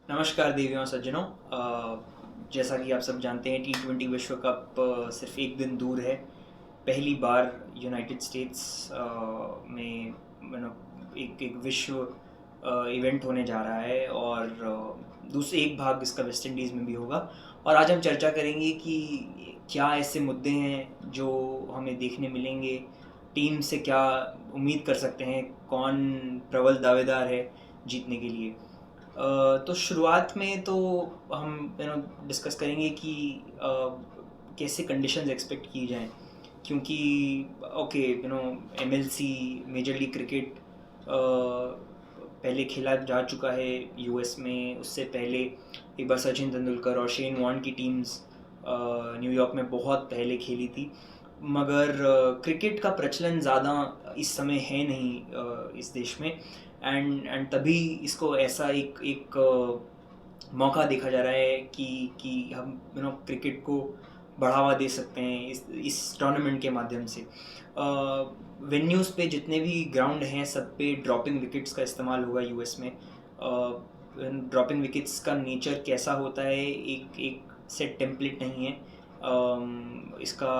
नमस्कार देवियों और सज्जनों। जैसा कि आप सब जानते हैं T20 विश्व कप सिर्फ एक दिन दूर है। पहली बार यूनाइटेड स्टेट्स में एक एक विश्व इवेंट होने जा रहा है और दूसरे एक भाग इसका वेस्ट इंडीज़ में भी होगा। और आज हम चर्चा करेंगे कि क्या ऐसे मुद्दे हैं जो हमें देखने मिलेंगे, टीम से क्या उम्मीद कर सकते हैं, कौन प्रबल दावेदार है जीतने के लिए। तो शुरुआत में तो हम डिस्कस करेंगे कि कैसे कंडीशंस एक्सपेक्ट की जाएं, क्योंकि okay MLC major league cricket पहले खेला जा चुका है यूएस में। उससे पहले एक बार सचिन तेंदुलकर और शेन वॉर्न की टीम्स न्यूयॉर्क में बहुत पहले खेली थी, मगर क्रिकेट का प्रचलन ज़्यादा इस समय है नहीं इस देश में। एंड तभी इसको ऐसा एक एक मौका देखा जा रहा है कि हम क्रिकेट को बढ़ावा दे सकते हैं इस टूर्नामेंट के माध्यम से। वेन्यूज़ पे जितने भी ग्राउंड हैं सब पे ड्रॉपिंग विकेट्स का इस्तेमाल होगा यूएस में। ड्रॉपिंग विकेट्स का नेचर कैसा होता है, एक एक सेट टेम्पलेट नहीं है। इसका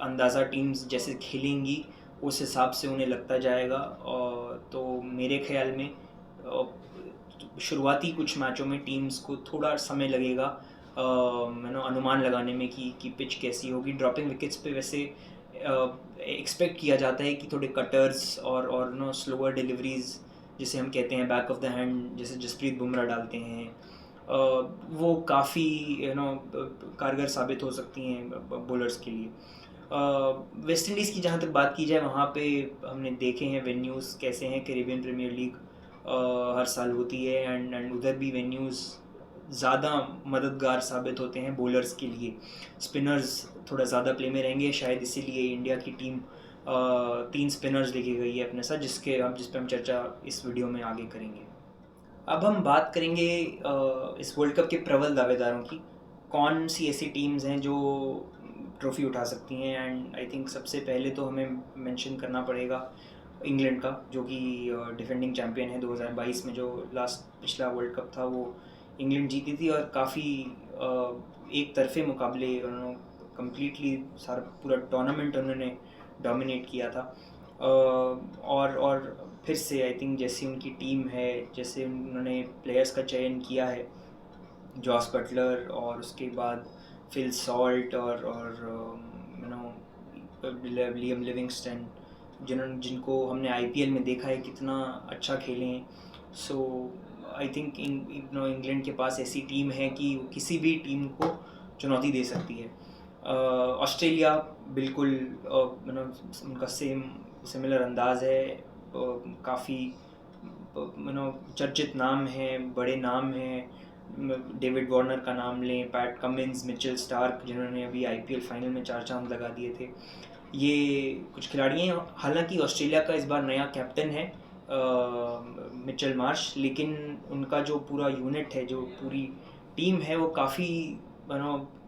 अंदाज़ा टीम्स जैसे खेलेंगी उस हिसाब से उन्हें लगता जाएगा। तो मेरे ख्याल में शुरुआती कुछ मैचों में टीम्स को थोड़ा समय लगेगा अनुमान लगाने में कि पिच कैसी होगी। ड्रॉपिंग विकेट्स पे वैसे एक्सपेक्ट किया जाता है कि थोड़े कटर्स और स्लोअर डिलीवरीज जिसे हम कहते हैं बैक ऑफ द हैंड, जैसे जसप्रीत बुमराह डालते हैं, वो काफ़ी कारगर साबित हो सकती हैं बॉलर्स के लिए। वेस्ट इंडीज़ की जहाँ तक बात की जाए, वहाँ पे हमने देखे हैं वेन्यूज़ कैसे हैं। कैरेबियन प्रीमियर लीग हर साल होती है एंड उधर भी वेन्यूज़ ज़्यादा मददगार साबित होते हैं बॉलर्स के लिए। स्पिनर्स थोड़ा ज़्यादा प्ले में रहेंगे, शायद इसीलिए इंडिया की टीम 3 स्पिनर्स लेके गई है अपने साथ, जिस पे हम चर्चा इस वीडियो में आगे करेंगे। अब हम बात करेंगे इस वर्ल्ड कप के प्रबल दावेदारों की। कौन सी ऐसी टीम्स हैं जो ट्रॉफ़ी उठा सकती हैं। एंड आई थिंक सबसे पहले तो हमें मेंशन करना पड़ेगा इंग्लैंड का, जो कि डिफेंडिंग चैम्पियन है। 2022 में जो पिछला वर्ल्ड कप था वो इंग्लैंड जीती थी और काफ़ी एक तरफे मुकाबले उन्होंने कम्प्लीटली सारा पूरा टूर्नामेंट उन्होंने डोमिनेट किया था। और फिर से आई थिंक जैसी उनकी टीम है, जैसे उन्होंने प्लेयर्स का चयन किया है, जॉस बटलर और उसके बाद फिल सॉल्ट और लियम लिविंगस्टन, जिनको हमने आईपीएल में देखा है कितना अच्छा खेले हैं। सो आई थिंक इंग्लैंड के पास ऐसी टीम है कि किसी भी टीम को चुनौती दे सकती है। ऑस्ट्रेलिया बिल्कुल उनका सिमिलर अंदाज है। काफ़ी चर्चित नाम हैं, बड़े नाम हैं। डेविड वार्नर का नाम लें, पैट कमिंस, मिचेल स्टार्क, जिन्होंने अभी आईपीएल फाइनल में 4 चांद लगा दिए थे, ये कुछ खिलाड़ी हैं। हालांकि ऑस्ट्रेलिया का इस बार नया कैप्टन है मिचेल मार्श, लेकिन उनका जो पूरा यूनिट है, जो पूरी टीम है, वो काफ़ी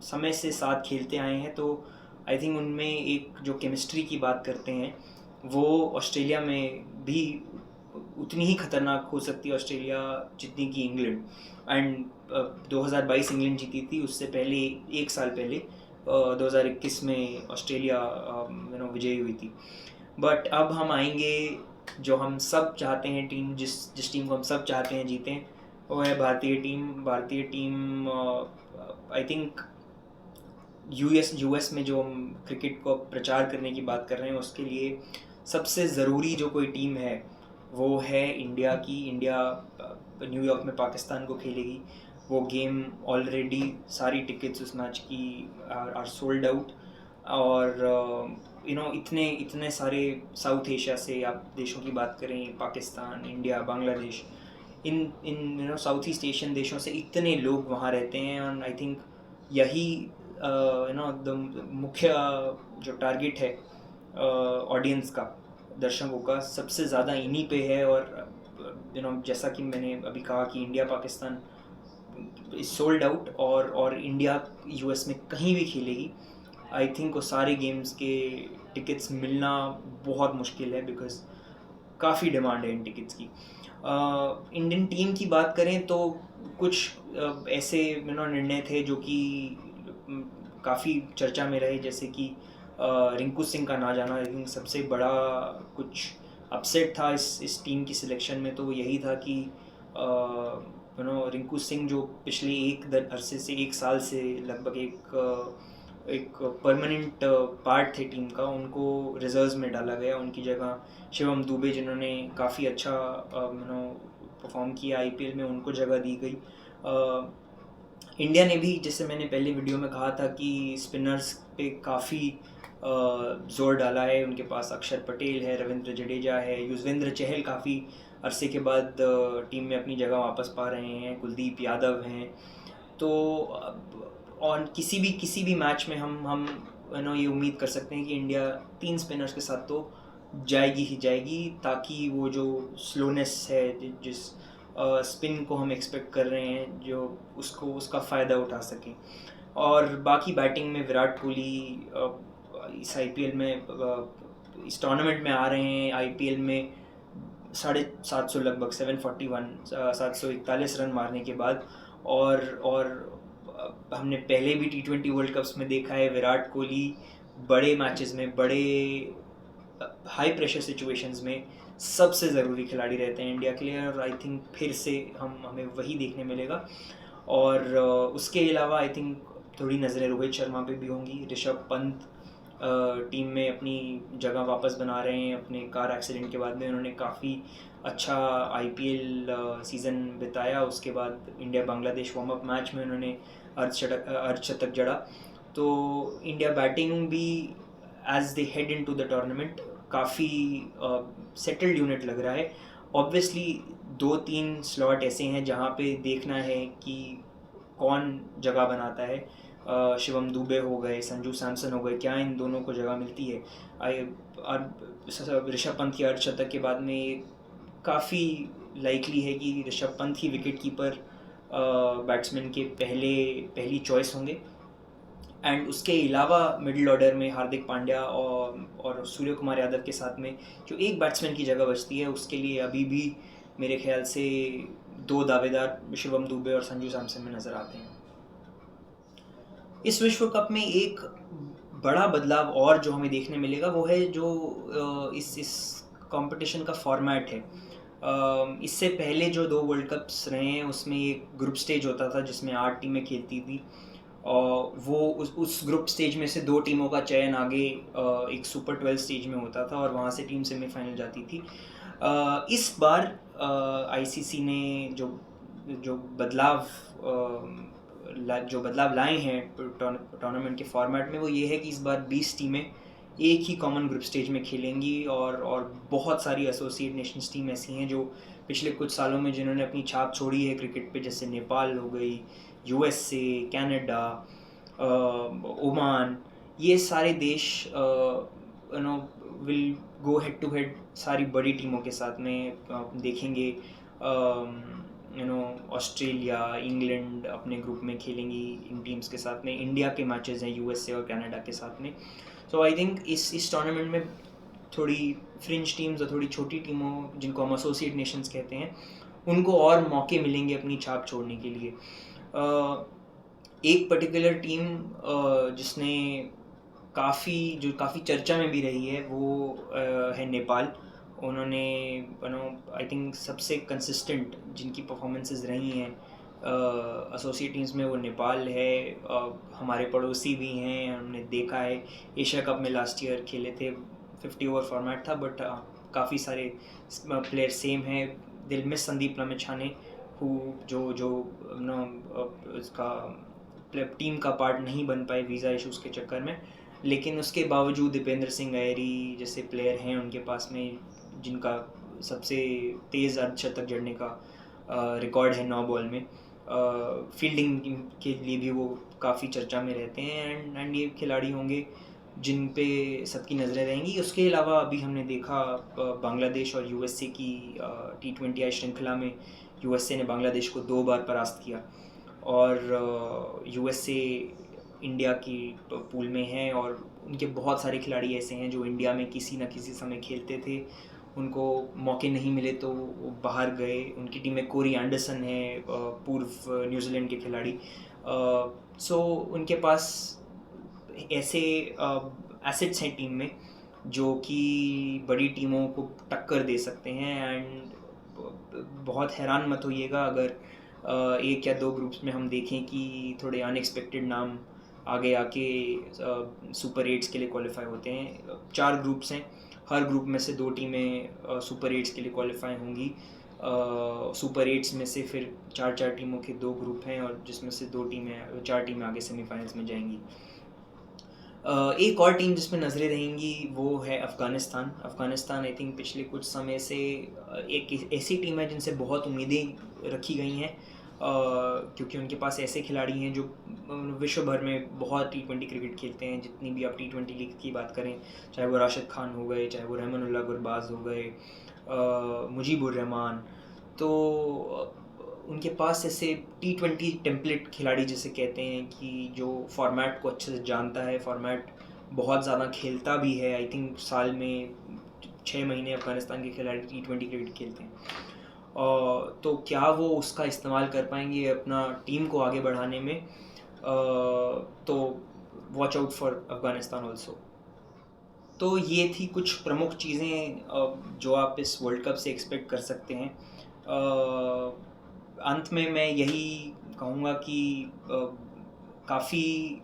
समय से साथ खेलते आए हैं। तो आई थिंक उनमें एक जो केमिस्ट्री की बात करते हैं वो ऑस्ट्रेलिया में भी उतनी ही खतरनाक हो सकती है ऑस्ट्रेलिया जितनी की इंग्लैंड। एंड 2022 इंग्लैंड जीती थी, उससे पहले एक साल पहले 2021 में ऑस्ट्रेलिया विजयी हुई थी। बट अब हम आएंगे जो हम सब चाहते हैं टीम, जिस टीम को हम सब चाहते हैं जीतें, वो है भारतीय टीम। आई थिंक यूएस में जो हम क्रिकेट को प्रचार करने की बात कर रहे हैं, उसके लिए सबसे ज़रूरी जो कोई टीम है वो है इंडिया की। इंडिया न्यूयॉर्क में पाकिस्तान को खेलेगी। वो गेम ऑलरेडी सारी टिकट्स उस मैच की आर सोल्ड आउट। और इतने सारे साउथ एशिया से आप देशों की बात करें, पाकिस्तान, इंडिया, बांग्लादेश, इन साउथ ईस्ट एशियन देशों से इतने लोग वहाँ रहते हैं। और आई थिंक यही द मुख्य जो टारगेट है ऑडियंस का, दर्शकों का, सबसे ज़्यादा इन्हीं पे है। और जैसा कि मैंने अभी कहा कि India Pakistan is sold out, और इंडिया यूएस में कहीं भी खेलेगी, आई थिंक वो सारे गेम्स के टिकट्स मिलना बहुत मुश्किल है, बिकॉज काफ़ी डिमांड है इन टिकट्स की। इंडियन टीम की बात करें तो कुछ ऐसे निर्णय थे जो कि काफ़ी चर्चा में रहे, जैसे कि रिंकू सिंह का ना जाना। लेकिन सबसे बड़ा कुछ अपसेट था इस टीम की सिलेक्शन में, तो वो यही था कि रिंकू सिंह जो पिछले एक अरसे से, एक साल से लगभग एक परमानेंट पार्ट थे टीम का, उनको रिजर्व्स में डाला गया। उनकी जगह शिवम दुबे, जिन्होंने काफ़ी अच्छा परफॉर्म किया आईपीएल में, उनको जगह दी गई। इंडिया ने भी, जैसे मैंने पहले वीडियो में कहा था, कि स्पिनर्स पे काफ़ी जोर डाला है। उनके पास अक्षर पटेल है, रविंद्र जडेजा है, युजवेंद्र चहल काफ़ी अरसे के बाद टीम में अपनी जगह वापस पा रहे हैं, कुलदीप यादव हैं। तो और किसी भी मैच में हम ये उम्मीद कर सकते हैं कि इंडिया 3 स्पिनर्स के साथ तो जाएगी ही जाएगी, ताकि वो जो स्लोनेस है, जिस स्पिन को हम एक्सपेक्ट कर रहे हैं, जो उसका फ़ायदा उठा सकें। और बाकी बैटिंग में विराट कोहली इस आईपीएल में, इस टूर्नामेंट में आ रहे हैं। आईपीएल में 750 लगभग 741 रन मारने के बाद, और हमने पहले भी T20 वर्ल्ड कप्स में देखा है, विराट कोहली बड़े मैचेस में, बड़े हाई प्रेशर सिचुएशंस में सबसे ज़रूरी खिलाड़ी रहते हैं इंडिया के लिए। और आई थिंक फिर से हमें वही देखने मिलेगा। और उसके अलावा आई थिंक थोड़ी नज़रें रोहित शर्मा पे भी होंगी। ऋषभ पंत टीम में अपनी जगह वापस बना रहे हैं। अपने कार एक्सीडेंट के बाद में उन्होंने काफ़ी अच्छा आईपीएल सीज़न बिताया। उसके बाद India Bangladesh warm up match में उन्होंने अर्धशतक जड़ा। तो इंडिया बैटिंग भी as they head into the tournament काफ़ी सेटल्ड यूनिट लग रहा है। ऑब्वियसली 2-3 स्लॉट ऐसे हैं जहाँ पे देखना है कि कौन जगह बनाता है। शिवम दुबे हो गए, संजू सैमसन हो गए, क्या इन दोनों को जगह मिलती है? ऋषभ पंत के अर्धशतक के बाद में काफ़ी लाइकली है कि ऋषभ पंत ही विकेट कीपर बैट्समैन के पहली चॉइस होंगे। एंड उसके अलावा मिडिल ऑर्डर में हार्दिक पांड्या और सूर्य कुमार यादव के साथ में जो एक बैट्समैन की जगह बचती है, उसके लिए अभी भी मेरे ख्याल से 2 दावेदार शिवम दुबे और संजू सैमसन में नज़र आते हैं। इस विश्व कप में एक बड़ा बदलाव और जो हमें देखने मिलेगा वो है जो इस कंपटीशन का फॉर्मेट है। इससे पहले जो 2 वर्ल्ड कप्स रहे हैं उसमें एक ग्रुप स्टेज होता था जिसमें 8 टीमें खेलती थी, और वो उस ग्रुप स्टेज में से 2 टीमों का चयन आगे एक सुपर 12 स्टेज में होता था, और वहाँ से टीम सेमीफाइनल जाती थी। इस बार आईसीसी ने जो बदलाव लाए हैं टूर्नामेंट के फॉर्मेट में, वो ये है कि इस बार 20 टीमें एक ही कॉमन ग्रुप स्टेज में खेलेंगी। और बहुत सारी एसोसिएट नेशंस टीम ऐसी हैं जो पिछले कुछ सालों में जिन्होंने अपनी छाप छोड़ी है क्रिकेट पे, जैसे नेपाल हो गई, यूएसए, कनाडा, ओमान। ये सारे देश will go head to head सारी बड़ी टीमों के साथ में। देखेंगे ऑस्ट्रेलिया, इंग्लैंड अपने ग्रुप में खेलेंगी इन टीम्स के साथ में। इंडिया के मैचेस हैं यूएसए और कनाडा के साथ में। सो आई थिंक इस टूर्नामेंट में थोड़ी फ्रिंज टीम्स और थोड़ी छोटी टीमों, जिनको हम एसोसिएट नेशंस कहते हैं, उनको और मौके मिलेंगे अपनी छाप छोड़ने के लिए। एक पर्टिकुलर टीम जिसने काफ़ी चर्चा में भी रही है वो है नेपाल। उन्होंने आई थिंक सबसे कंसिस्टेंट जिनकी परफॉर्मेंसेस रही हैं एसोसिएट टीम्स में वो नेपाल है। हमारे पड़ोसी भी हैं, हमने देखा है एशिया कप में लास्ट ईयर खेले थे, 50 ओवर फॉर्मेट था, बट काफ़ी सारे प्लेयर सेम हैं। दिल में संदीप लमिछाने जो इसका टीम का पार्ट नहीं बन पाए वीज़ा इशूज़ के चक्कर में, लेकिन उसके बावजूद दीपेंद्र सिंह अयरी जैसे प्लेयर हैं उनके पास में, जिनका सबसे तेज़ अर्धशतक जड़ने का रिकॉर्ड है 9 बॉल में। फील्डिंग के लिए भी वो काफ़ी चर्चा में रहते हैं। एंड ये खिलाड़ी होंगे जिन पे सबकी नज़रें रहेंगी। उसके अलावा अभी हमने देखा बांग्लादेश और यूएसए की T20 श्रृंखला में यूएसए ने बांग्लादेश को 2 बार परास्त किया, और यूएसए इंडिया की पूल में है, और उनके बहुत सारे खिलाड़ी ऐसे हैं जो इंडिया में किसी न किसी समय खेलते थे उनको मौके नहीं मिले तो वो बाहर गए। उनकी टीम में कोरी एंडरसन है, पूर्व न्यूजीलैंड के खिलाड़ी। सो उनके पास ऐसे एसेट्स हैं टीम में जो कि बड़ी टीमों को टक्कर दे सकते हैं। एंड बहुत हैरान मत होइएगा अगर एक या दो ग्रुप्स में हम देखें कि थोड़े अनएक्सपेक्टेड नाम आगे आके सुपर एट्स के लिए क्वालिफाई होते हैं। 4 ग्रुप्स हैं, हर ग्रुप में से 2 टीमें सुपर एट्स के लिए क्वालिफाई होंगी। सुपर एट्स में से फिर 4 टीमों के 2 ग्रुप हैं और जिसमें से 4 टीमें आगे सेमीफाइनल्स में जाएंगी। एक और टीम जिसमें नज़रें रहेंगी वो है अफ़गानिस्तान। आई थिंक पिछले कुछ समय से एक ऐसी टीम है जिनसे बहुत उम्मीदें रखी गई हैं, क्योंकि उनके पास ऐसे खिलाड़ी हैं जो विश्व भर में बहुत T20 क्रिकेट खेलते हैं। जितनी भी आप T20 लीग की बात करें, चाहे वो राशिद खान हो गए, चाहे वो रहमानुल्लाह गुरबाज हो गए, मुजीबुर रहमान, तो उनके पास ऐसे T20 टेम्पलेट खिलाड़ी जिसे कहते हैं कि जो फॉर्मेट को अच्छे से जानता है, फॉर्मेट बहुत ज़्यादा खेलता भी है। आई थिंक साल में 6 महीने अफ़गानिस्तान के खिलाड़ी T20 क्रिकेट खेलते हैं। तो क्या वो उसका इस्तेमाल कर पाएंगे अपना टीम को आगे बढ़ाने में? तो watch out for Afghanistan also. तो ये थी कुछ प्रमुख चीज़ें जो आप इस वर्ल्ड कप से एक्सपेक्ट कर सकते हैं। अंत में मैं यही कहूँगा कि काफ़ी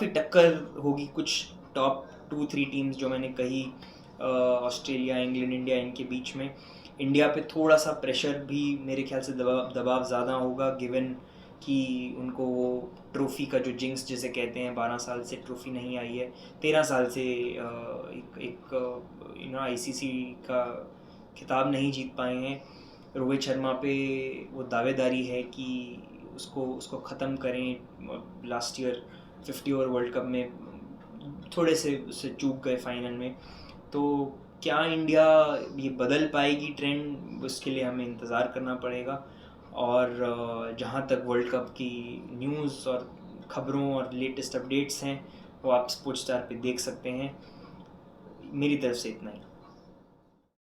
टक्कर होगी कुछ टॉप 2-3 टीम्स जो मैंने कही, ऑस्ट्रेलिया, इंग्लैंड, इंडिया, इनके बीच में। इंडिया पे थोड़ा सा प्रेशर भी मेरे ख्याल से दबाव ज़्यादा होगा, गिवन कि उनको वो ट्रॉफ़ी का जो जिंक्स जिसे कहते हैं, 12 साल से ट्रॉफ़ी नहीं आई है, 13 साल से एक ICC का खिताब नहीं जीत पाए हैं। रोहित शर्मा पे वो दावेदारी है कि उसको ख़त्म करें। Last year 50 over world cup में थोड़े से उससे चूक गए फाइनल में। तो क्या इंडिया ये बदल पाएगी ट्रेंड, उसके लिए हमें इंतज़ार करना पड़ेगा। और जहाँ तक वर्ल्ड कप की न्यूज़ और ख़बरों और लेटेस्ट अपडेट्स हैं वो आप स्पोर्ट्स स्टार पे देख सकते हैं। मेरी तरफ से इतना ही।